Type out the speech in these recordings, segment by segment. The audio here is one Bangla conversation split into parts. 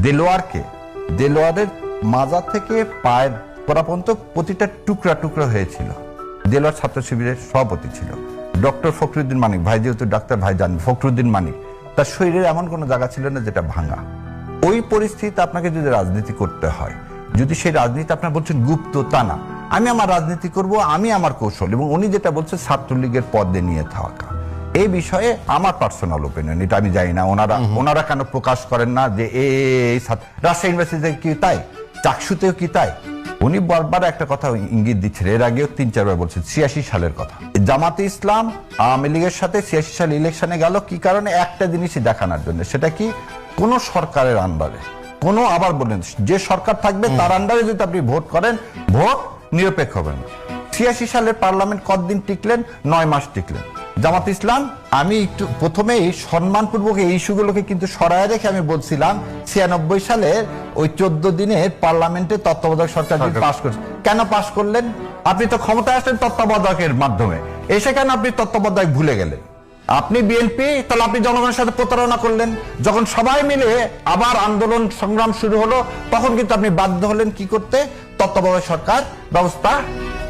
দেলোয়ারের মাজা থেকে পায়ের পরা পর্যন্ত প্রতিটা টুকরা টুকরা হয়েছিল। দেলোয়ার ছাত্র শিবিরের সভাপতি ছিল ডক্টর ফখরুদ্দিন মানিক ভাই, যেহেতু ডাক্তার ভাই জান ফখরুদ্দিন মানিক, তার শরীরের এমন কোনো জায়গা ছিল না যেটা ভাঙা। ওই পরিস্থিতিতে আপনাকে যদি রাজনীতি করতে হয়, যদি সেই রাজনীতি আপনার বলছেন গুপ্ত, তা না, আমি আমার রাজনীতি করব, আমি আমার কৌশল, এবং উনি যেটা বলছেন ছাত্রলীগের পদে নিয়ে থাকা, এই বিষয়ে আমার পার্সোনাল ওপিনিয়ন, এটা আমি জানি না ওনারা কেন প্রকাশ করেন না যে এই রাজশাহী ইউনিভার্সিটিতে কি তাই, চাকসুতেও কি তাই। উনি বারবার একটা কথা ইঙ্গিত দিচ্ছেন, এর আগেও 3-4 বার বলছেন 86 সালের কথা। জামাতে ইসলাম আওয়ামী লীগের সাথে 86 সালে ইলেকশনে গেল কি কারণে, একটা জিনিসই দেখানোর জন্য, সেটা কি কোন সরকারের আন্ডারে, কোন, আবার বলেন, যে সরকার থাকবে তার আন্ডারে যদি আপনি ভোট করেন, ভোট নিরপেক্ষ হবেন। 86 সালের পার্লামেন্ট কতদিন টিকলেন? 9 মাস টিকলেন। জামাত ইসলাম, আমি একটু প্রথমেই সম্মানপূর্বক এই ইস্যুগুলোকে কিন্তু সরায় রেখে আমি বলছিলাম 96 সালের ওই 14 দিনের পার্লামেন্টে তত্ত্বাবধায়ক সরকার পাশ করছে। কেন পাশ করলেন? আপনি তো ক্ষমতায় আসলেন তত্ত্বাবধায়কের মাধ্যমে, এসে কেন আপনি তত্ত্বাবধায়ক ভুলে গেলেন? আপনি বিএনপি, তাহলে আপনি জনগণের সাথে প্রতারণা করলেন। যখন সবাই মিলে আবার আন্দোলন সংগ্রাম শুরু হলো, তখন কিন্তু আপনি বাধ্য হলেন কি করতে? তত্ত্বাবধায়ক সরকার ব্যবস্থা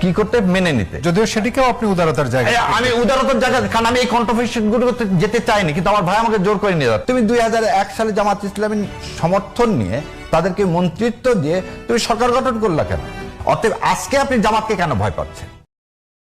কি করতে? মেনে নিতে। যদিও সেটিকেও আপনি উদারতার জায়গায়, আমি উদারতার জায়গা, কারণ আমি এই কন্ট্রোভার্সি গুলোতে যেতে চাইনি, কিন্তু আমার ভাই আমাকে জোর করে নিয়ে যাবে। তুমি 2001 সালে জামাত ইসলামের সমর্থন নিয়ে তাদেরকে মন্ত্রিত্ব দিয়ে তুমি সরকার গঠন করলা কেন? অতএব আজকে আপনি জামাতকে কেন ভয় পাচ্ছেন?